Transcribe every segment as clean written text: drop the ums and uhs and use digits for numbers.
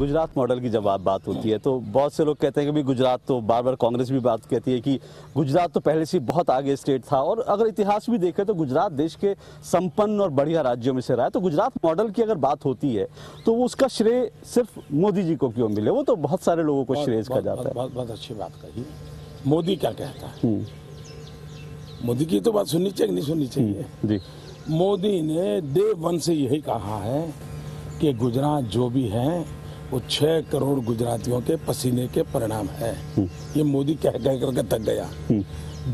Gujarat model की जब बात होती है तो बहुत से लोग कहते हैं कि भी गुजरात, तो बार बार कांग्रेस भी बात कहती है कि गुजरात तो पहले से बहुत आगे स्टेट था, और अगर इतिहास भी देखें तो गुजरात देश के संपन्न और बढ़िया राज्यों में से रहा है। तो गुजरात मॉडल की अगर बात होती है तो उसका श्रेय सिर्फ मोदी जी को क्यों मिले? वो तो बहुत सारे लोगों को श्रेय इसका जाता है। बहुत अच्छी बात कही। मोदी क्या कहता है? मोदी की तो बात सुननी चाहिए, नहीं सुननी चाहिए जी। मोदी ने डे वन से यही कहा है कि गुजरात जो भी है वो 6 करोड़ गुजरातियों के पसीने के परिणाम है। ये मोदी कह करके थक गया।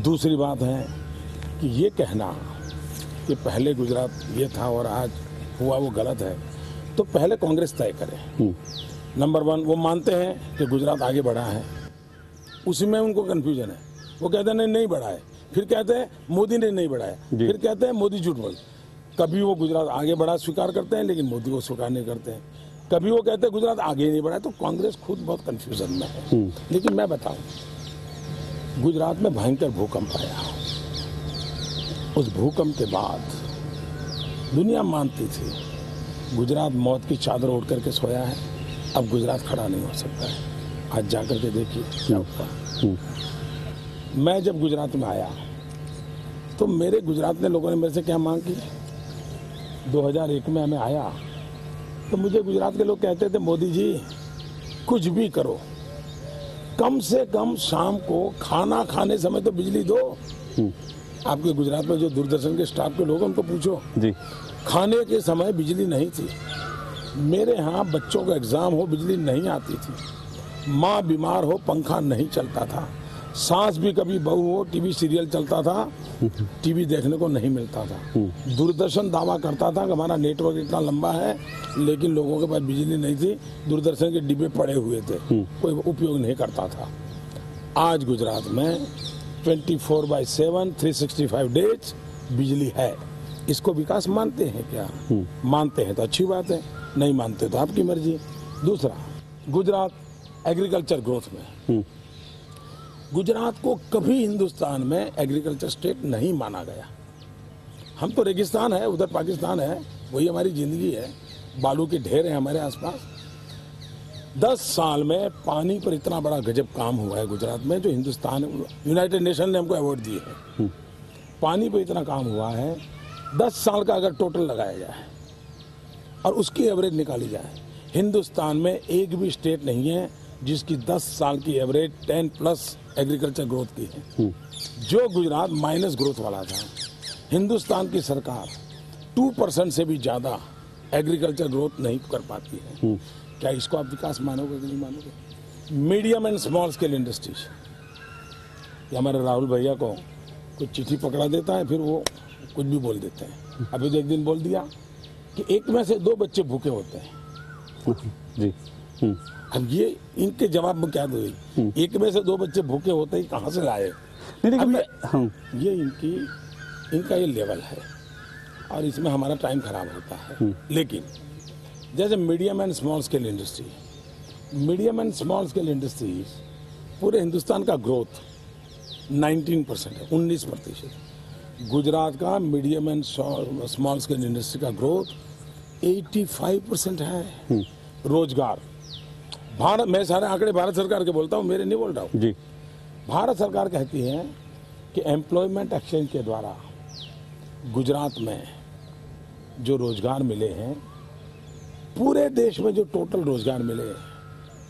दूसरी बात है कि ये कहना कि पहले गुजरात ये था और आज हुआ वो गलत है, तो पहले कांग्रेस तय करे। नंबर 1 वो मानते हैं कि गुजरात आगे बढ़ा है, उसी में उनको कंफ्यूजन है। वो कहते हैं नहीं बढ़ा है, फिर कहते हैं मोदी ने नहीं बढ़ाया, फिर कहते हैं मोदी झूठ बोल। कभी वो गुजरात आगे बढ़ा स्वीकार करते हैं लेकिन मोदी को स्वीकार नहीं करते हैं। कभी वो कहते हैं गुजरात आगे नहीं बढ़ा। तो कांग्रेस खुद बहुत कंफ्यूजन में है। लेकिन मैं बताऊं, गुजरात में भयंकर भूकंप आया। उस भूकंप के बाद दुनिया मानती थी गुजरात मौत की चादर ओढ़ करके सोया है, अब गुजरात खड़ा नहीं हो सकता है। आज जाकर के देखिए क्या हुआ। मैं जब गुजरात में आया तो मेरे गुजरात में लोगों ने मेरे से क्या मांग की। 2001 में हमें आया तो मुझे गुजरात के लोग कहते थे मोदी जी कुछ भी करो, कम से कम शाम को खाना खाने समय तो बिजली दो। आपके गुजरात में जो दूरदर्शन के स्टाफ के लोग उनको पूछो जी, खाने के समय बिजली नहीं थी। मेरे यहाँ बच्चों का एग्जाम हो बिजली नहीं आती थी, माँ बीमार हो पंखा नहीं चलता था, सास भी कभी बहू हो टीवी सीरियल चलता था, टीवी देखने को नहीं मिलता था। दूरदर्शन दावा करता था कि हमारा नेटवर्क इतना लंबा है, लेकिन लोगों के पास बिजली नहीं थी, दूरदर्शन के डिब्बे पड़े हुए थे, कोई उपयोग नहीं करता था। आज गुजरात में 24/7 365 डेज बिजली है। इसको विकास मानते हैं क्या? मानते हैं तो अच्छी बात है, नहीं मानते तो आपकी मर्जी। दूसरा, गुजरात एग्रीकल्चर ग्रोथ में, गुजरात को कभी हिंदुस्तान में एग्रीकल्चर स्टेट नहीं माना गया। हम तो रेगिस्तान है, उधर पाकिस्तान है, वही हमारी जिंदगी है, बालू के ढेर है हमारे आसपास। 10 साल में पानी पर इतना बड़ा गजब काम हुआ है गुजरात में, जो हिंदुस्तान यूनाइटेड नेशन ने हमको अवार्ड दिए है। पानी पर इतना काम हुआ है, 10 साल का अगर टोटल लगाया जाए और उसकी एवरेज निकाली जाए, हिंदुस्तान में एक भी स्टेट नहीं है जिसकी 10 साल की एवरेज 10+ एग्रीकल्चर ग्रोथ की है। जो गुजरात माइनस ग्रोथ वाला था, हिंदुस्तान की सरकार 2% से भी ज्यादा एग्रीकल्चर ग्रोथ नहीं कर पाती है। क्या इसको आप विकास मानोगे कि नहीं मानोगे? Medium and small scale industries, हमारे राहुल भैया को कुछ चिट्ठी पकड़ा देता है, फिर वो कुछ भी बोल देते हैं। अभी एक दिन बोल दिया कि 1 में से 2 बच्चे भूखे होते हैं जी। अब ये इनके जवाब में क्या दो? 1 में से 2 बच्चे भूखे होते ही कहाँ से लाए? ये इनका ये लेवल है और इसमें हमारा टाइम खराब होता है। लेकिन जैसे medium and small scale industry, medium and small scale industries पूरे हिंदुस्तान का ग्रोथ 19% है, 19%। गुजरात का medium and small scale industry का ग्रोथ 85% है। रोजगार, भारत, मैं सारे आंकड़े भारत सरकार के बोलता हूँ, मेरे नहीं बोल रहा हूँ जी। भारत सरकार कहती है कि एम्प्लॉयमेंट एक्सचेंज के द्वारा गुजरात में जो रोजगार मिले हैं, पूरे देश में जो टोटल रोजगार मिले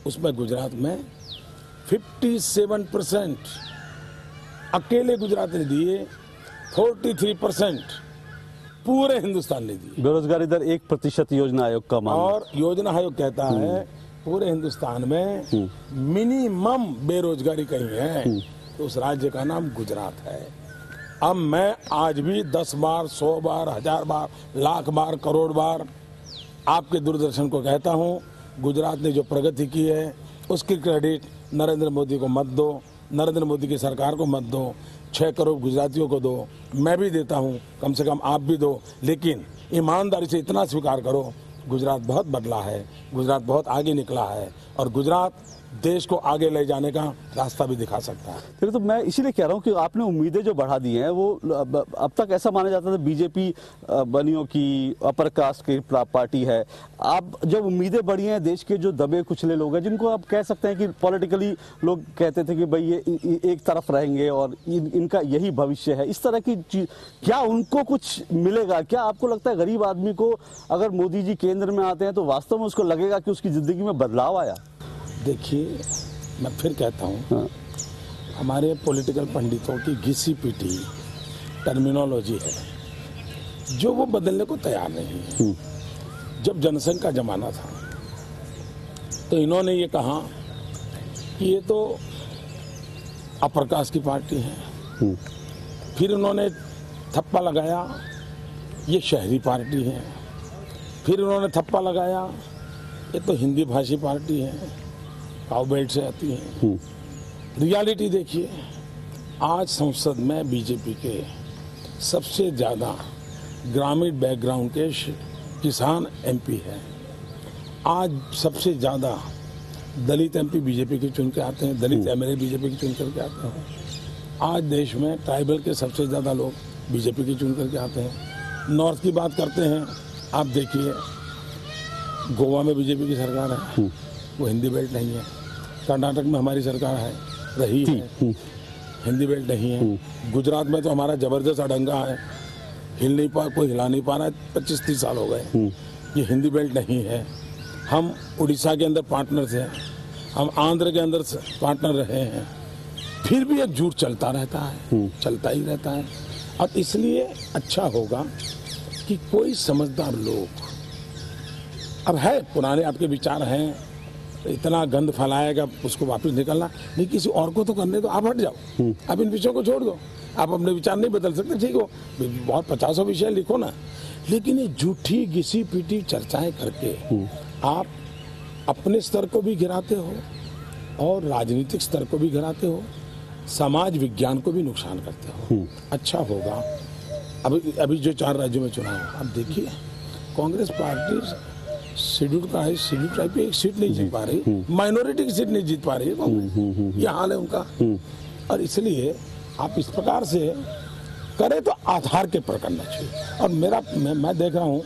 उसमें गुजरात में 57% अकेले गुजरात ने दिए, 43% पूरे हिंदुस्तान ने दिए। बेरोजगारी दर 1% योजना आयोग का मानना, और योजना आयोग कहता है पूरे हिंदुस्तान में मिनिमम बेरोजगारी कहीं है तो उस राज्य का नाम गुजरात है। अब मैं आज भी 10 बार, 100 बार, 1000 बार, लाख बार, करोड़ बार आपके दूरदर्शन को कहता हूँ, गुजरात ने जो प्रगति की है उसकी क्रेडिट नरेंद्र मोदी को मत दो, नरेंद्र मोदी की सरकार को मत दो, 6 करोड़ गुजरातियों को दो, मैं भी देता हूँ, कम से कम आप भी दो। लेकिन ईमानदारी से इतना स्वीकार करो, गुजरात बहुत बदला है, गुजरात बहुत आगे निकला है और गुजरात देश को आगे ले जाने का रास्ता भी दिखा सकता है। फिर तो मैं इसीलिए कह रहा हूँ कि आपने उम्मीदें जो बढ़ा दी हैं, वो अब तक ऐसा माना जाता था बीजेपी बनियों की अपर कास्ट की पार्टी है। आप जब उम्मीदें बढ़ी हैं, देश के जो दबे कुचले लोग हैं, जिनको आप कह सकते हैं कि पॉलिटिकली लोग कहते थे कि भाई ये एक तरफ रहेंगे और इनका यही भविष्य है, इस तरह की चीज, क्या उनको कुछ मिलेगा? क्या आपको लगता है गरीब आदमी को अगर मोदी जी केंद्र में आते हैं तो वास्तव में उसको लगेगा कि उसकी जिंदगी में बदलाव आया? देखिए, मैं फिर कहता हूँ, हमारे पॉलिटिकल पंडितों की घिसी पीटी टर्मिनोलॉजी है जो वो बदलने को तैयार नहीं है। जब जनसंघ का जमाना था तो इन्होंने ये कहा कि ये तो अपर कास्ट की पार्टी है। फिर उन्होंने थप्पा लगाया ये शहरी पार्टी है। फिर उन्होंने थप्पा लगाया ये तो हिंदी भाषी पार्टी है, काउ बेल्ट से आती है। रियलिटी देखिए, आज संसद में बीजेपी के सबसे ज़्यादा ग्रामीण बैकग्राउंड के किसान एमपी हैं। आज सबसे ज़्यादा दलित एमपी बीजेपी के चुन के आते हैं, दलित एमएलए बीजेपी के चुन करके आते हैं। आज देश में ट्राइबल के सबसे ज़्यादा लोग बीजेपी के चुन करके आते हैं। नॉर्थ की बात करते हैं, आप देखिए गोवा में बीजेपी की सरकार है, वो हिंदी बेल्ट नहीं है। कर्नाटक में हमारी सरकार है, रही है, हिंदी बेल्ट नहीं है। गुजरात में तो हमारा जबरदस्त अडंगा है, कोई हिला नहीं पा रहा है, 25-30 साल हो गए। ये हिंदी बेल्ट नहीं है। हम उड़ीसा के अंदर पार्टनर थे, हम आंध्र के अंदर पार्टनर रहे हैं, फिर भी ये झूठ चलता रहता है, चलता ही रहता है। अब इसलिए अच्छा होगा कि कोई समझदार लोग, अब है पुराने आपके विचार हैं, इतना गंद फैलाएगा उसको वापस निकलना नहीं, किसी और को तो करने दो, आप हट जाओ, आप इन विषयों को छोड़ दो। आप अपने विचार नहीं बदल सकते, ठीक हो, बहुत 50 विषय लिखो ना, लेकिन ये झूठी घिसी पीटी चर्चाएं करके आप अपने स्तर को भी गिराते हो और राजनीतिक स्तर को भी गिराते हो, समाज विज्ञान को भी नुकसान करते हो। अच्छा होगा, अभी जो 4 राज्यों में चुनाव, अब देखिए कांग्रेस पार्टी शेड्यूल ट्राइब पे एक सीट नहीं जीत पा रही, माइनॉरिटी की सीट नहीं जीत पा रही है कांग्रेस, ये हाल है उनका। और इसलिए आप इस प्रकार से करें तो आधार के पर करना चाहिए। और मैं देख रहा हूँ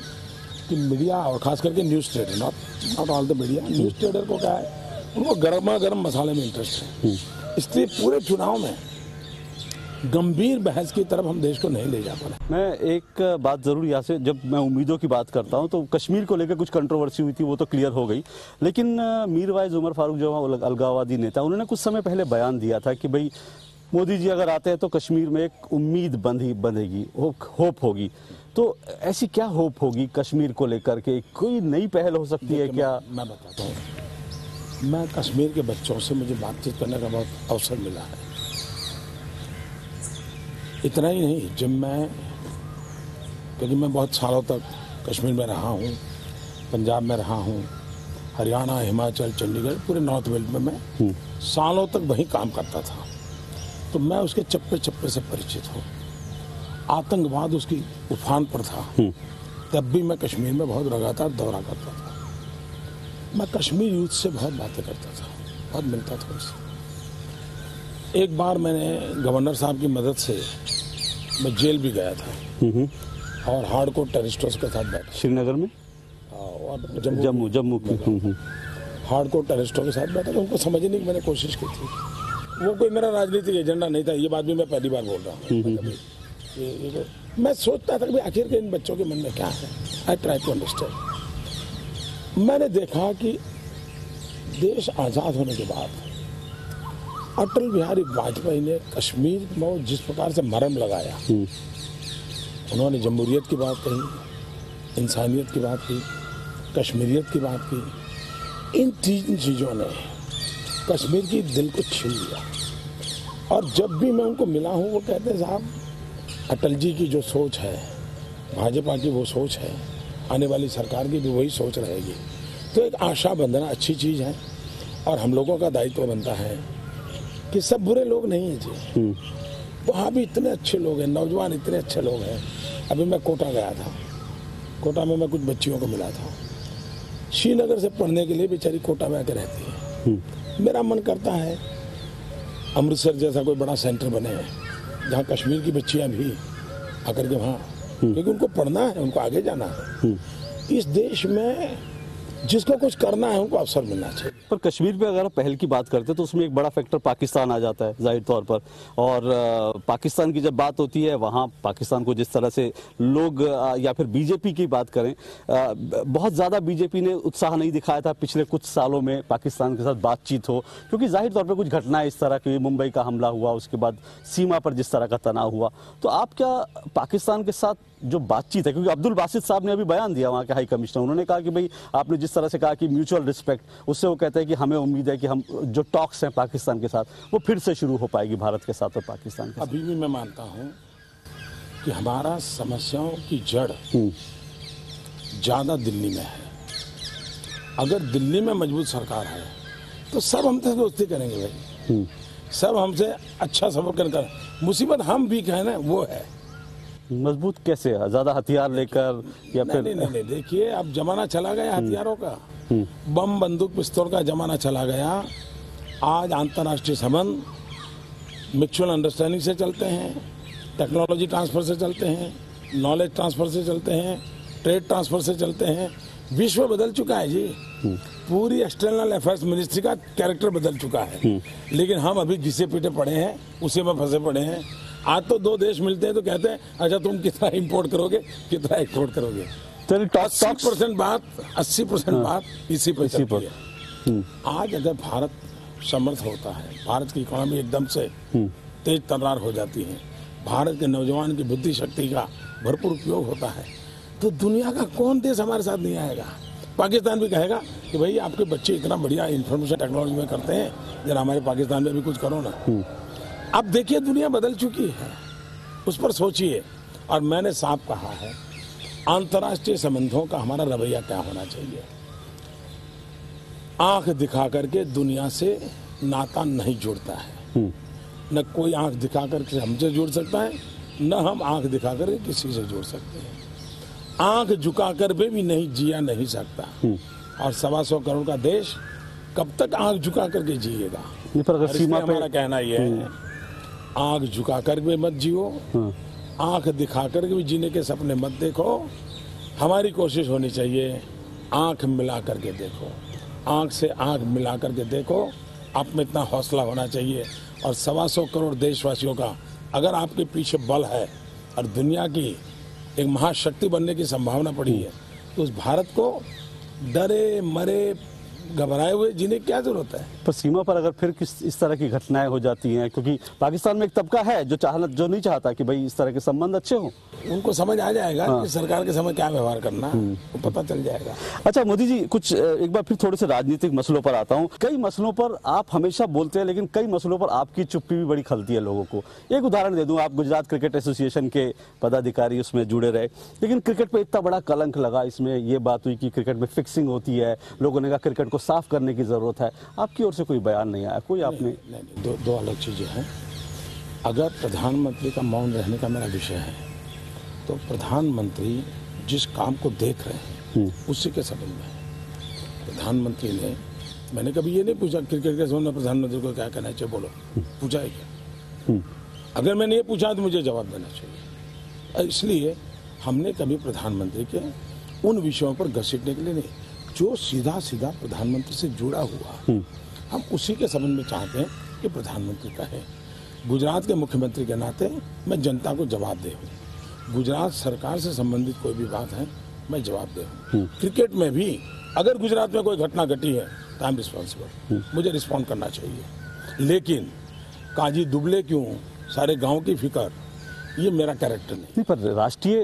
कि मीडिया और खास करके news trader, not all the media, news trader को क्या है, उनको गर्मा गर्म मसाले में इंटरेस्ट है। इसलिए पूरे चुनाव में गंभीर बहस की तरफ हम देश को नहीं ले जा पा रहे। मैं एक बात जरूर यहाँ से, जब मैं उम्मीदों की बात करता हूँ तो कश्मीर को लेकर कुछ कंट्रोवर्सी हुई थी, वो तो क्लियर हो गई। लेकिन मीरवाइज उमर फारूक जो अलगाववादी नेता, उन्होंने कुछ समय पहले बयान दिया था कि भाई मोदी जी अगर आते हैं तो कश्मीर में एक उम्मीद बंधेगी, होप होगी। तो ऐसी क्या होप होगी कश्मीर को लेकर के? कोई नई पहल हो सकती है क्या? मैं बताता हूँ, मैं कश्मीर के बच्चों से मुझे बातचीत करने का बहुत अवसर मिला है। इतना ही नहीं, क्योंकि मैं बहुत सालों तक कश्मीर में रहा हूँ, पंजाब में रहा हूँ, हरियाणा, हिमाचल, चंडीगढ़, पूरे नॉर्थ बेल्ट में मैं सालों तक वहीं काम करता था, तो मैं उसके चप्पे चप्पे से परिचित हूँ। आतंकवाद उसकी उफान पर था, तब भी मैं कश्मीर में बहुत लगातार दौरा करता था। मैं कश्मीर यूथ से बहुत बातें करता था, बहुत मिलता था उससे। एक बार मैंने गवर्नर साहब की मदद से मैं जेल भी गया था और हार्डकोर टेररिस्टों के साथ बैठा, श्रीनगर में और जम्मू हार्डकोर टेररिस्टों के साथ बैठा, तो उनको समझने की मैंने कोशिश की थी। वो कोई मेरा राजनीतिक एजेंडा नहीं था, ये बात भी मैं पहली बार बोल रहा हूँ। मैं सोचता था कि आखिर के इन बच्चों के मन में क्या है। I try to understand. मैंने देखा कि देश आज़ाद होने के बाद अटल बिहारी वाजपेयी ने कश्मीर में जिस प्रकार से मरहम लगाया, उन्होंने जमहूरियत की बात कही, इंसानियत की बात की, कश्मीरियत की बात की, इन 3 चीज़ों ने कश्मीर की दिल को छीन लिया। और जब भी मैं उनको मिला हूँ, वो कहते हैं साहब अटल जी की जो सोच है, भाजपा की वो सोच है, आने वाली सरकार की भी वही सोच रहेगी। तो एक आशा बंधना अच्छी चीज़ है और हम लोगों का दायित्व बनता है कि सब बुरे लोग नहीं हैं जी, वहाँ भी इतने अच्छे लोग हैं, नौजवान इतने अच्छे लोग हैं। अभी मैं कोटा गया था, कोटा में मैं कुछ बच्चियों को मिला था, श्रीनगर से पढ़ने के लिए बेचारी कोटा में आकर रहती है, मेरा मन करता है अमृतसर जैसा कोई बड़ा सेंटर बने जहाँ कश्मीर की बच्चियां भी आकर के वहाँ, क्योंकि उनको पढ़ना है, उनको आगे जाना है। इस देश में जिसको कुछ करना है उनको अवसर मिलना चाहिए। पर कश्मीर पे अगर आप पहल की बात करते हैं तो उसमें एक बड़ा फैक्टर पाकिस्तान आ जाता है जाहिर तौर पर, और पाकिस्तान की जब बात होती है वहाँ पाकिस्तान को जिस तरह से लोग या फिर बीजेपी की बात करें, बहुत ज़्यादा बीजेपी ने उत्साह नहीं दिखाया था पिछले कुछ सालों में पाकिस्तान के साथ बातचीत हो, क्योंकि जाहिर तौर पर कुछ घटनाएं इस तरह की, मुंबई का हमला हुआ, उसके बाद सीमा पर जिस तरह का तनाव हुआ। तो आप क्या पाकिस्तान के साथ जो बातचीत है, क्योंकि अब्दुल बासित साहब ने अभी बयान दिया वहाँ के हाई कमिश्नर, उन्होंने कहा कि भाई आपने जिस तरह से कहा कि म्यूचुअल रिस्पेक्ट, उससे वो कहते हैं कि हमें उम्मीद है कि हम जो टॉक्स हैं पाकिस्तान के साथ वो फिर से शुरू हो पाएगी भारत के साथ और पाकिस्तान के साथ। अभी भी मैं मानता हूँ कि हमारा समस्याओं की जड़ ज़्यादा दिल्ली में है। अगर दिल्ली में मजबूत सरकार है तो सब हमसे दोस्ती करेंगे भाई, सब हमसे अच्छा सफर कर। मुसीबत हम भी कहें ना वो है। मजबूत कैसे है? ज्यादा हथियार लेकर या फिर? नहीं, देखिए अब जमाना चला गया हथियारों का, बम बंदूक पिस्तौल का जमाना चला गया। आज अंतर्राष्ट्रीय संबंध म्यूचुअल अंडरस्टैंडिंग से चलते हैं, टेक्नोलॉजी ट्रांसफर से चलते हैं, नॉलेज ट्रांसफर से चलते हैं, ट्रेड ट्रांसफर से चलते हैं। विश्व बदल चुका है जी, पूरी एक्सटर्नल अफेयर्स मिनिस्ट्री का कैरेक्टर बदल चुका है, लेकिन हम अभी घिसे पीटे पड़े हैं, उसी में फंसे पड़े हैं। आज तो दो देश मिलते हैं तो कहते हैं अच्छा तुम कितना इंपोर्ट करोगे, कितना एक्सपोर्ट करोगे। 80% बात 80% बात इसी पर चलती है। आज अगर भारत समर्थ होता है, भारत की इकोनॉमी एकदम से तेज तर्रार हो जाती है, भारत के नौजवान की बुद्धि शक्ति का भरपूर उपयोग होता है, तो दुनिया का कौन देश हमारे साथ नहीं आएगा। पाकिस्तान भी कहेगा कि भाई आपके बच्चे इतना बढ़िया इंफॉर्मेशन टेक्नोलॉजी में करते हैं, जरा हमारे पाकिस्तान में भी कुछ करो ना। अब देखिए दुनिया बदल चुकी है, उस पर सोचिए। और मैंने साफ कहा है अंतर्राष्ट्रीय संबंधों का हमारा रवैया क्या होना चाहिए। आंख दिखा करके दुनिया से नाता नहीं जुड़ता है, न कोई आंख दिखा करके हमसे जुड़ सकता है, न हम आंख दिखा कर किसी से जुड़ सकते हैं। आंख झुकाकर भी नहीं जिया नहीं सकता, और 125 करोड़ का देश कब तक आंख झुका करके जिएगा। पर अगर सीमा पे हमारा कहना यह है आंख झुका कर भी मत जियो, आंख दिखा कर भी जीने के सपने मत देखो। हमारी कोशिश होनी चाहिए आंख मिला करके देखो, आंख से आंख मिला करके देखो। आप में इतना हौसला होना चाहिए, और 125 करोड़ देशवासियों का अगर आपके पीछे बल है और दुनिया की एक महाशक्ति बनने की संभावना पड़ी है, तो उस भारत को डरे मरे घबराए हुए जीने की क्या जरूरत है। पर सीमा पर अगर फिर इस तरह की घटनाएं हो जाती हैं, क्योंकि पाकिस्तान में एक तबका है जो नहीं चाहता कि भाई इस तरह के संबंध अच्छे हों, उनको समझ आ जाएगा कि सरकार के समय क्या व्यवहार करना है, तो पता चल जाएगा। अच्छा मोदी जी, कुछ एक बार फिर थोड़े से राजनीतिक मसलों पर आता हूं। कई मसलों पर आप हमेशा बोलते हैं, लेकिन कई मसलों पर आपकी चुप्पी भी बड़ी खलती है लोगों को। एक उदाहरण दे दूं, आप गुजरात क्रिकेट एसोसिएशन के पदाधिकारी उसमें जुड़े रहे, लेकिन क्रिकेट पे इतना बड़ा कलंक लगा, इसमें ये बात हुई कि क्रिकेट में फिक्सिंग होती है, लोगों ने कहा क्रिकेट को साफ करने की जरूरत है। आपकी ओर से कोई बयान नहीं आया, कोई आपने? नहीं, दो अलग चीजें हैं। अगर प्रधानमंत्री का मौन रहने का मेरा विषय है, तो प्रधानमंत्री जिस काम को देख रहे हैं उसी के संबंध में प्रधानमंत्री ने, मैंने कभी ये नहीं पूछा क्रिकेट के संबंध में प्रधानमंत्री को क्या कहना चाहिए, बोलो, पूछा है क्या? अगर मैंने ये पूछा तो मुझे जवाब देना चाहिए। इसलिए हमने कभी प्रधानमंत्री के उन विषयों पर घसीटने के लिए नहीं, जो सीधा सीधा प्रधानमंत्री से जुड़ा हुआ हम उसी के संबंध में चाहते हैं कि प्रधानमंत्री कहे। गुजरात के मुख्यमंत्री के नाते मैं जनता को जवाब दे हूँ, गुजरात सरकार से संबंधित कोई भी बात है मैं जवाब दे हूँ। क्रिकेट में भी अगर गुजरात में कोई घटना घटी है तो आई एम रिस्पॉन्सिबल, मुझे रिस्पॉन्ड करना चाहिए। लेकिन काजी दुबले क्यों, सारे गांव की फिक्र, ये मेरा कैरेक्टर नहीं। पर राष्ट्रीय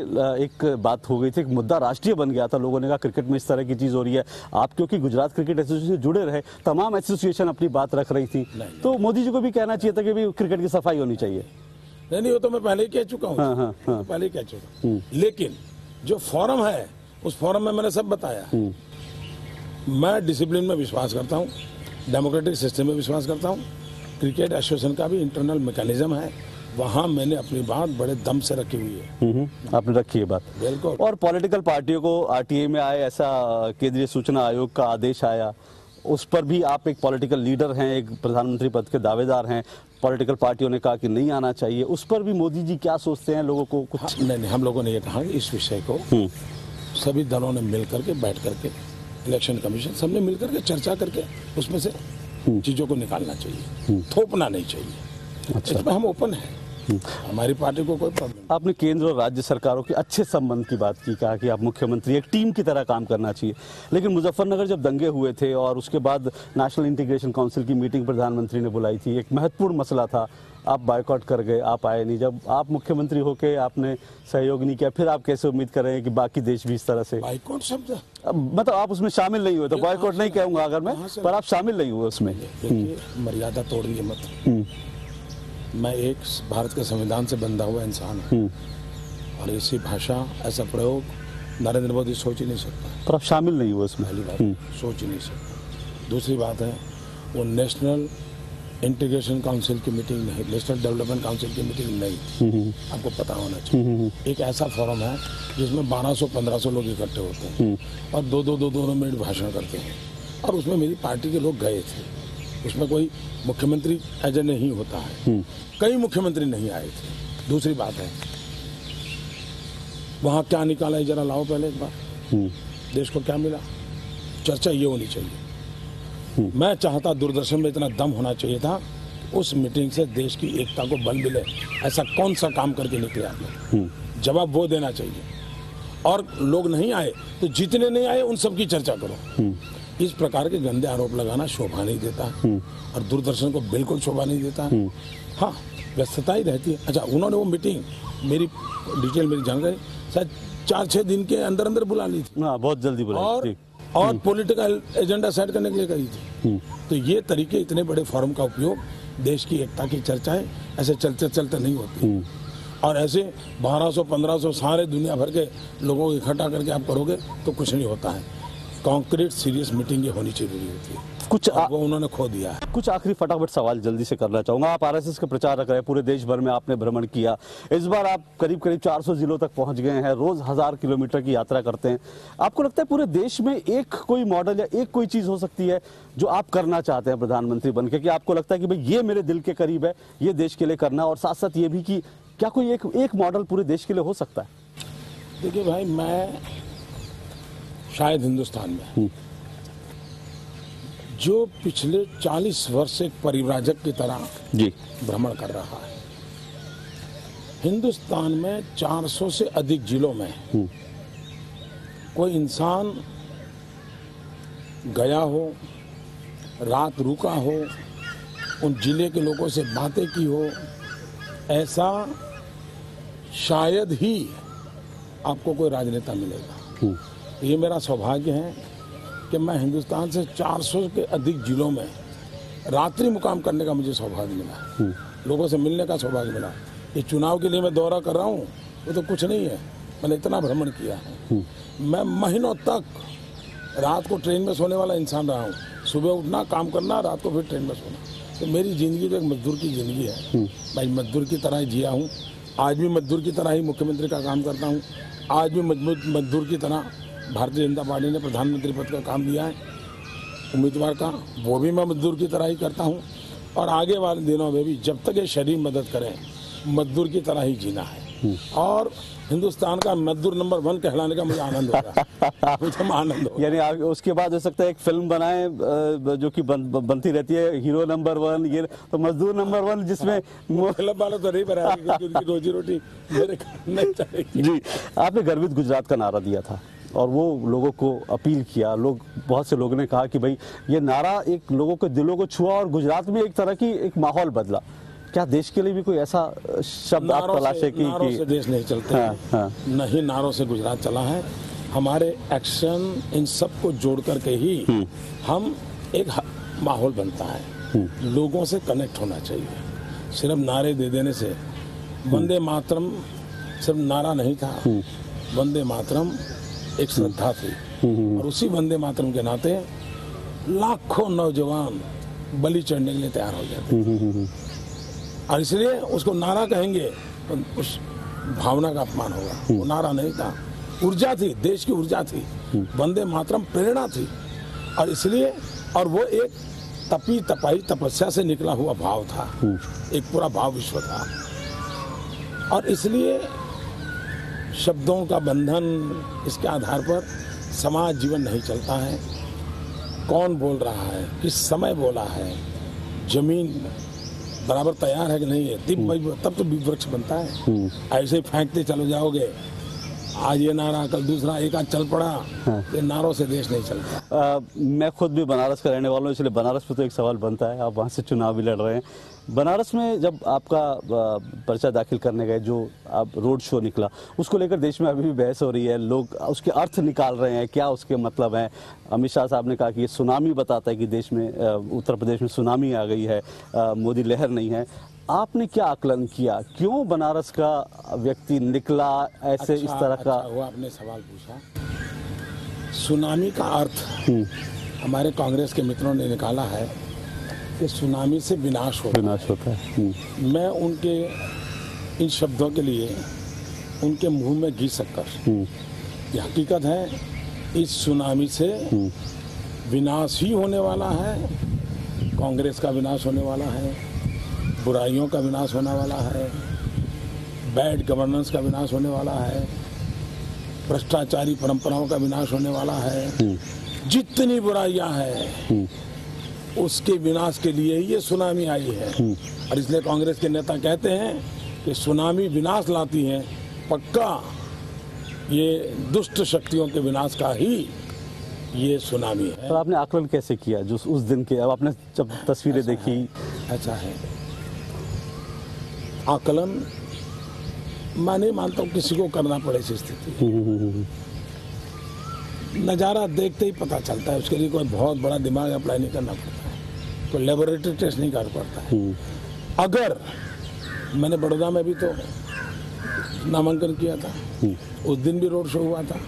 एक बात हो गई थी, एक मुद्दा राष्ट्रीय बन गया था, लोगों ने कहा क्रिकेट में इस तरह की चीज हो रही है। आप क्योंकि गुजरात क्रिकेट एसोसिएशन से जुड़े रहे, तमाम एसोसिएशन अपनी बात रख रही थी, तो मोदी जी को भी कहना चाहिए था कि भाई क्रिकेट की सफाई होनी चाहिए। नहीं, वो तो मैं पहले ही कह चुका हूँ, पहले ही कह चुका हूँ। लेकिन जो फोरम है उस फोरम में मैंने सब बताया। मैं डिसिप्लिन में विश्वास करता हूँ, डेमोक्रेटिक सिस्टम में विश्वास करता हूँ। क्रिकेट एसोसिएशन का भी इंटरनल मैकेनिज्म है, वहाँ मैंने अपनी बात बड़े दम से रखी हुई है। आपने रखी है बात, बिल्कुल। और पॉलिटिकल पार्टियों को आरटीआई में आए, ऐसा केंद्रीय सूचना आयोग का आदेश आया, उस पर भी आप एक पॉलिटिकल लीडर हैं, एक प्रधानमंत्री पद के दावेदार हैं, पॉलिटिकल पार्टियों ने कहा कि नहीं आना चाहिए, उस पर भी मोदी जी क्या सोचते हैं, लोगों को कुछ? हाँ, नहीं, हम लोगों ने ये कहा कि इस विषय को सभी दलों ने मिल करके बैठ करके, इलेक्शन कमीशन सबने मिल करके चर्चा करके उसमें से चीजों को निकालना चाहिए, थोपना नहीं चाहिए। अच्छा। इसमें हम ओपन हैं, हमारी पार्टी को कोई प्रॉब्लम। आपने केंद्र और राज्य सरकारों के अच्छे संबंध की बात की, कहा कि आप मुख्यमंत्री एक टीम की तरह काम करना चाहिए, लेकिन मुजफ्फरनगर जब दंगे हुए थे और उसके बाद नेशनल इंटीग्रेशन काउंसिल की मीटिंग प्रधानमंत्री ने बुलाई थी, एक महत्वपूर्ण मसला था, आप बायकॉट कर गए, आप आए नहीं। जब आप मुख्यमंत्री होके आपने सहयोग नहीं किया, फिर आप कैसे उम्मीद कर रहे हैं कि बाकी देश भी इस तरह से? बायकॉट शब्द मतलब आप उसमें शामिल नहीं हुए, तो बायकॉट नहीं कहूंगा अगर मैं, पर आप शामिल नहीं हुए उसमें। देखिए, मर्यादा तोड़िए मत। मैं एक भारत के संविधान से बंधा हुआ इंसान हूँ और ऐसी भाषा, ऐसा प्रयोग नरेंद्र मोदी सोच ही नहीं सकता। पर आप शामिल नहीं हुए उसमें? पहली बात सोच ही नहीं सकता। दूसरी बात है, वो नेशनल इंटीग्रेशन काउंसिल की मीटिंग नहीं, नेशनल डेवलपमेंट काउंसिल की मीटिंग नहीं, आपको पता होना चाहिए। एक ऐसा फोरम है जिसमें 1200-1500 लोग इकट्ठे होते हैं और दो मिनट भाषण करते हैं, और उसमें मेरी पार्टी के लोग गए थे। उसमें कोई मुख्यमंत्री एजेंडा नहीं होता है, कई मुख्यमंत्री नहीं आए थे। दूसरी बात है, वहाँ क्या निकाला है जरा लाओ पहले एक बार, देश को क्या मिला, चर्चा ये होनी चाहिए। मैं चाहता दूरदर्शन में इतना दम होना चाहिए था, उस मीटिंग से देश की एकता को बल मिले। ऐसा कौन सा काम करके निकले आपने, जवाब वो देना चाहिए। और लोग नहीं आए तो जितने नहीं आए उन सब की चर्चा करो। इस प्रकार के गंदे आरोप लगाना शोभा नहीं देता और दूरदर्शन को बिल्कुल शोभा नहीं देता। हाँ, व्यस्तता ही रहती है। अच्छा, उन्होंने वो मीटिंग, मेरी डिटेल, मेरी जानकारी शायद 4-6 दिन के अंदर अंदर बुला ली थी। हाँ, बहुत जल्दी बुलाई थी और पॉलिटिकल एजेंडा सेट करने के लिए कही थी। तो ये तरीके, इतने बड़े फोरम का उपयोग, देश की एकता की चर्चाएं ऐसे चलते चलते नहीं होती। और ऐसे 1200-1500 सारे दुनिया भर के लोगों को इकट्ठा करके आप करोगे तो कुछ नहीं होता है। कॉन्क्रीट सीरियस मीटिंग ये होनी जरूरी होती है। वो उन्होंने खो दिया है। कुछ आखिरी फटाफट सवाल जल्दी से करना चाहूंगा। आप आरएसएस के प्रचारक रहे, पूरे देश भर में आपने भ्रमण किया, इस बार आप करीब 400 जिलों तक पहुंच गए हैं, रोज 1000 किलोमीटर की यात्रा करते हैं। आपको लगता है पूरे देश में एक कोई मॉडल या एक कोई चीज हो सकती है जो आप करना चाहते हैं प्रधानमंत्री बनकर, कि आपको लगता है कि भाई ये मेरे दिल के करीब है, ये देश के लिए करना, और साथ साथ ये भी कि क्या कोई एक मॉडल पूरे देश के लिए हो सकता है? देखिए भाई, मैं शायद हिंदुस्तान में जो पिछले 40 वर्ष एक परिव्राजक की तरह भ्रमण कर रहा है, हिंदुस्तान में 400 से अधिक जिलों में कोई इंसान गया हो, रात रुका हो, उन जिले के लोगों से बातें की हो, ऐसा शायद ही आपको कोई राजनेता मिलेगा। ये मेरा सौभाग्य है कि मैं हिंदुस्तान से 400 के अधिक जिलों में रात्रि मुकाम करने का मुझे सौभाग्य मिला, लोगों से मिलने का सौभाग्य मिला। ये चुनाव के लिए मैं दौरा कर रहा हूँ, वो तो कुछ नहीं है, मैंने इतना भ्रमण किया है। मैं महीनों तक रात को ट्रेन में सोने वाला इंसान रहा हूँ, सुबह उठना, काम करना, रात को फिर ट्रेन में सोना। तो मेरी ज़िंदगी तो एक मजदूर की ज़िंदगी है। मैं मजदूर की तरह ही जिया हूँ, आज भी मजदूर की तरह ही मुख्यमंत्री का काम करता हूँ, आज भी मजदूर की तरह भारतीय जनता पार्टी ने प्रधानमंत्री पद का काम दिया है उम्मीदवार का, वो भी मैं मजदूर की तरह ही करता हूँ। और आगे वाले दिनों में भी जब तक ये शरीर मदद करे, मजदूर की तरह ही जीना है। और हिंदुस्तान का मजदूर नंबर 1 कहलाने का मुझे आनंद होगा। मुझे आनंद होगा। यानी उसके बाद हो सकता है एक फिल्म बनाए जो कि बनती रहती है, हीरो नंबर 1, ये तो मजदूर नंबर 1, जिसमें फिल्म वाला तो नहीं बनाया क्योंकि उनकी रोजी रोटी मेरे नहीं चलेगी। जी, आपने गर्वित गुजरात का नारा दिया था और वो लोगों को अपील किया, बहुत से लोगों ने कहा कि भाई ये नारा एक लोगों के दिलों को छुआ और गुजरात में एक तरह की एक माहौल बदला। क्या देश के लिए भी कोई ऐसा शब्द आप तलाशे की? नारों से देश नहीं चलते। हाँ। नहीं नारों से गुजरात चला है। हमारे एक्शन इन सबको जोड़ करके ही हम एक माहौल बनता है। लोगों से कनेक्ट होना चाहिए। सिर्फ नारे दे देने से, वंदे मातरम सिर्फ नारा नहीं था, वंदे मातरम एक श्रद्धा थी। और उसी वंदे मातरम के नाते लाखों नौजवान बलि चढ़ने के लिए तैयार हो जाते। और इसलिए उसको नारा कहेंगे तो उस भावना का अपमान होगा। वो नारा नहीं था, ऊर्जा थी, देश की ऊर्जा थी। वंदे मातरम प्रेरणा थी। और इसलिए और वो एक तपी तपाई तपस्या से निकला हुआ भाव था, एक पूरा भाव विश्व था। और इसलिए शब्दों का बंधन, इसके आधार पर समाज जीवन नहीं चलता है। कौन बोल रहा है, किस समय बोला है, जमीन बराबर तैयार है कि नहीं है, तब तो वृक्ष बनता है। ऐसे ही फेंकते चलो जाओगे, आज ये नारा कल दूसरा, एक आज चल पड़ा, ये नारों से देश नहीं चलता। मैं खुद भी बनारस का रहने वाला हूँ, इसलिए बनारस पे तो एक सवाल बनता है, आप वहाँ से चुनाव भी लड़ रहे हैं। बनारस में जब आपका पर्चा दाखिल करने गए, जो आप रोड शो निकला, उसको लेकर देश में अभी भी बहस हो रही है, लोग उसके अर्थ निकाल रहे हैं, क्या उसके मतलब हैं। अमित शाह साहब ने कहा कि ये सुनामी बताता है कि देश में, उत्तर प्रदेश में सुनामी आ गई है, मोदी लहर नहीं है। आपने क्या आकलन किया, क्यों बनारस का व्यक्ति निकला ऐसे इस तरह का? वो आपने सवाल पूछा, सुनामी का अर्थ हमारे कांग्रेस के मित्रों ने निकाला है कि सुनामी से विनाश होता है। मैं उनके इन शब्दों के लिए उनके मुंह में घी शक्कर, ये हकीकत है, इस सुनामी से विनाश ही होने वाला है। कांग्रेस का विनाश होने वाला है, बुराइयों का विनाश होने वाला है, बैड गवर्नेंस का विनाश होने वाला है, भ्रष्टाचारी परंपराओं का विनाश होने वाला है। जितनी बुराइयां हैं उसके विनाश के लिए ये सुनामी आई है। और इसलिए कांग्रेस के नेता कहते हैं कि सुनामी विनाश लाती है, पक्का ये दुष्ट शक्तियों के विनाश का ही ये सुनामी है। पर आपने आकलन कैसे किया जो उस दिन के, अब आपने जब तस्वीरें देखी? ऐसा है, आकलन मैं नहीं मानता हूँ किसी को करना पड़े इस स्थिति। नज़ारा देखते ही पता चलता है, उसके लिए कोई बहुत बड़ा दिमाग अप्लाई नहीं करना पड़ता है, कोई लेबोरेटरी टेस्ट नहीं करना पड़ता है। अगर मैंने बड़ौदा में भी तो नामांकन किया था, उस दिन भी रोड शो हुआ था,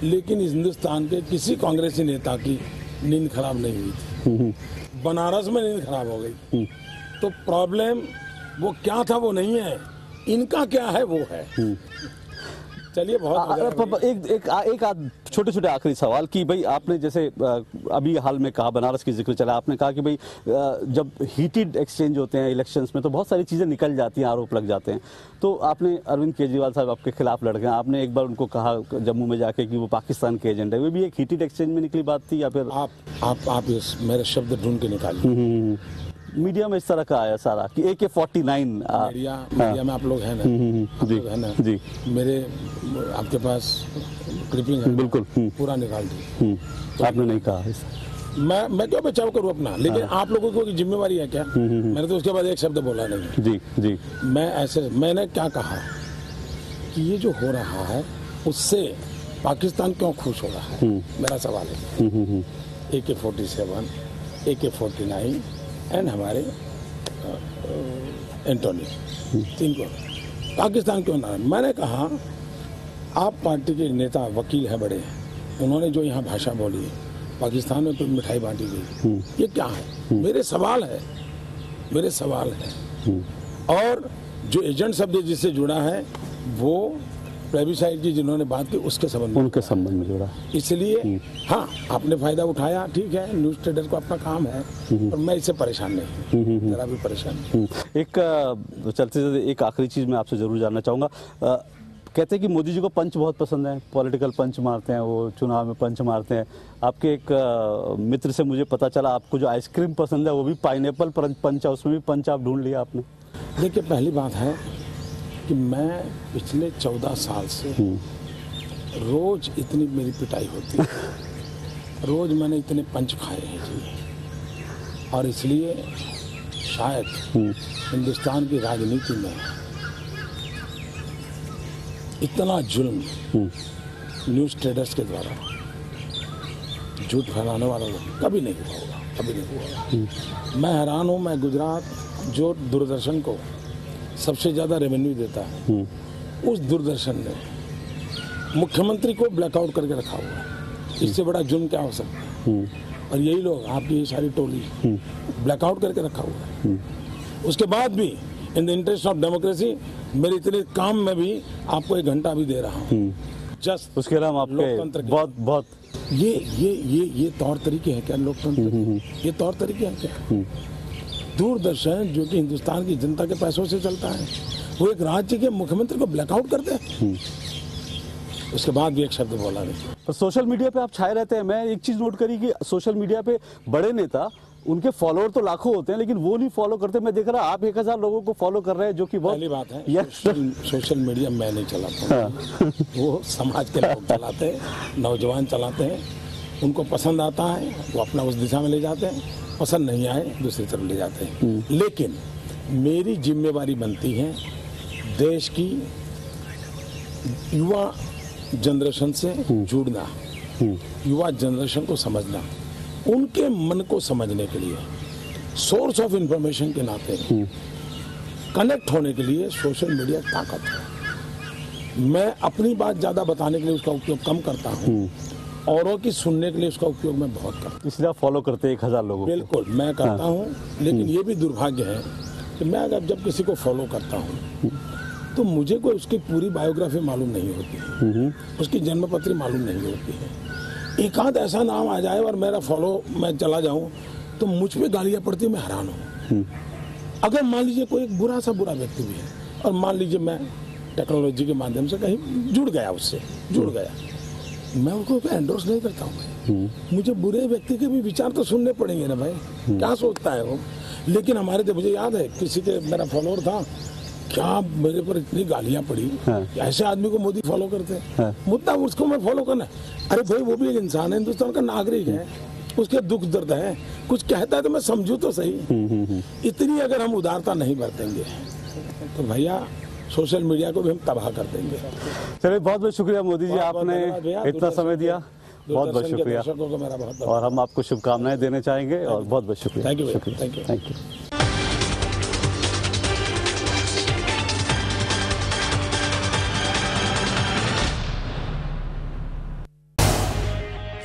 लेकिन हिंदुस्तान के किसी कांग्रेसी नेता की नींद खराब नहीं हुई थी। बनारस में नींद खराब हो गई। तो प्रॉब्लम वो क्या था वो नहीं है, इनका क्या है वो है। चलिए, बहुत एक छोटे छोटे आखिरी सवाल कि भाई आपने जैसे अभी हाल में कहा, बनारस की जिक्र चला, आपने कहा कि भाई जब हीटेड एक्सचेंज होते हैं इलेक्शंस में तो बहुत सारी चीज़ें निकल जाती हैं, आरोप लग जाते हैं। तो आपने अरविंद केजरीवाल साहब आपके खिलाफ लड़ गए, आपने एक बार उनको कहा जम्मू में जाके कि वो पाकिस्तान के एजेंट है, वो भी एक हीटेड एक्सचेंज में निकली बात थी? या फिर आप मेरे शब्द ढूंढ के निकालिए। मीडिया में इस तरह का आया सारा कि AK-49 मीडिया में आप लोग हैं ना, जी है ना जी, मेरे आपके पास क्लिपिंग है, बिल्कुल पूरा निकाल दी। आपने नहीं कहा मैं क्यों बचाव करूं अपना, लेकिन आप लोगों को जिम्मेवारी है क्या? मैंने तो उसके बाद एक शब्द बोला नहीं। जी जी, मैंने क्या कहा कि ये जो हो रहा है उससे पाकिस्तान क्यों खुश हो रहा है, मेरा सवाल है। AK-47, AK-49 एंड हमारे एंटोनी, तीन को पाकिस्तान क्यों ना? मैंने कहा आप पार्टी के नेता वकील हैं बड़े, उन्होंने जो यहाँ भाषा बोली, पाकिस्तान में कोई मिठाई बांटी गई, ये क्या है? मेरे सवाल है। और जो एजेंट शब्द जिससे जुड़ा है वो प्लेबिसाइट की जिन्होंने बात की उसके संबंध में, उनके संबंध में जुड़ा, इसलिए हाँ आपने फायदा उठाया, ठीक है, न्यूज ट्रेडर को अपना काम है, पर मैं इससे परेशान नहीं, जरा भी परेशान नहीं। एक चलते चलते एक आखिरी चीज मैं आपसे जरूर जानना चाहूंगा। कहते हैं कि मोदी जी को पंच बहुत पसंद है, पॉलिटिकल पंच मारते हैं, वो चुनाव में पंच मारते हैं। आपके एक मित्र से मुझे पता चला आपको जो आइसक्रीम पसंद है वो भी पाइनएप्पल पंच है, उसमें भी पंच आप ढूंढ लिया आपने। देखिए, पहली बात है कि मैं पिछले 14 साल से रोज इतनी मेरी पिटाई होती है, रोज मैंने इतने पंच खाए हैं जी, और इसलिए शायद हिंदुस्तान की राजनीति में इतना जुल्म न्यूज ट्रेडर्स के द्वारा झूठ फैलाने वाला कभी नहीं हुआ होगा, कभी नहीं हुआ होगा। मैं हैरान हूँ, मैं गुजरात जो दूरदर्शन को सबसे ज़्यादा रेवेन्यू देता है, उस दूरदर्शन ने मुख्यमंत्री को ब्लैकआउट करके रखा हुआ है। इससे बड़ा जुर्म क्या हो सकता है? और यही लोग, आपकी ये सारी टोली ब्लैकआउट करके रखा हुआ है। उसके बाद भी in the interest of democracy मेरे इतने काम में भी आपको 1 घंटा भी दे रहा हूँ। जस्ट उसके अलावा आपके लोकतंत्र के बहुत बहुत ये तौर तरीके हैं क्या लोकतंत्र के? ये तौर तरीके हैं क्या? दूरदर्शन जो कि हिंदुस्तान की जनता के पैसों से चलता है, वो एक राज्य के मुख्यमंत्री को ब्लैकआउट करते हैं, उसके बाद भी एक शब्द बोला नहीं। पर सोशल मीडिया पे आप छाए रहते हैं। मैं एक चीज नोट करी कि सोशल मीडिया पे बड़े नेता, उनके फॉलोअर तो लाखों होते हैं, लेकिन वो नहीं फॉलो करते। मैं देख रहा आप 1000 लोगों को फॉलो कर रहे हैं, जो कि बहुत पहली बात है, सोशल मीडिया मैं नहीं चलाता हूँ। वो समाज के लोग चलाते हैं, नौजवान चलाते हैं, उनको पसंद आता है वो अपना उस दिशा में ले जाते हैं, पसंद नहीं आए दूसरी तरफ ले जाते हैं। लेकिन मेरी जिम्मेवारी बनती है देश की युवा जनरेशन से जुड़ना, युवा जनरेशन को समझना, उनके मन को समझने के लिए, सोर्स ऑफ इंफॉर्मेशन के नाते कनेक्ट होने के लिए सोशल मीडिया ताकत है। मैं अपनी बात ज्यादा बताने के लिए उसका उपयोग कम करता हूँ, औरों की सुनने के लिए उसका उपयोग मैं बहुत करता हूँ। इसलिए आप फॉलो करते हैं 1000 लोगों को? बिल्कुल मैं करता हूँ, लेकिन ये भी दुर्भाग्य है कि मैं अगर जब किसी को फॉलो करता हूँ तो मुझे कोई उसकी पूरी बायोग्राफी मालूम नहीं होती, उसकी जन्मपत्री मालूम नहीं होती है। एक आध ऐसा नाम आ जाए और मेरा फॉलो मैं चला जाऊं तो मुझ पे गालियां पड़ती, मैं हैरान हूं। अगर मान लीजिए कोई एक बुरा व्यक्ति भी है और मान लीजिए मैं टेक्नोलॉजी के माध्यम से कहीं जुड़ गया, उससे जुड़ गया, मैं उनको एंडोर्स नहीं करता हूँ। मुझे बुरे व्यक्ति के भी विचार तो सुनने पड़ेंगे ना भाई, क्या सोचता है वो। लेकिन हमारे तो मुझे याद है किसी के मेरा फॉलोअर था, क्या मेरे पर इतनी गालियां पड़ी। ऐसे आदमी को मोदी फॉलो करते हैं, मुद्दा उसको मैं फॉलो करना। अरे भाई वो भी एक इंसान है, हिंदुस्तान का नागरिक है, उसके दुख दर्द है, कुछ कहता है तो मैं समझू तो सही। इतनी अगर हम उदारता नहीं बरतेंगे तो भैया सोशल मीडिया को भी हम तबाह कर देंगे। चलिए बहुत बहुत शुक्रिया मोदी जी, आपने इतना समय दिया, बहुत बहुत शुक्रिया। और हम आपको शुभकामनाएं देने चाहेंगे और बहुत बहुत शुक्रिया। Thank you, thank you.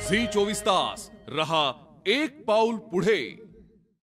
झी 24 तास रहा एक पाऊल पुढे।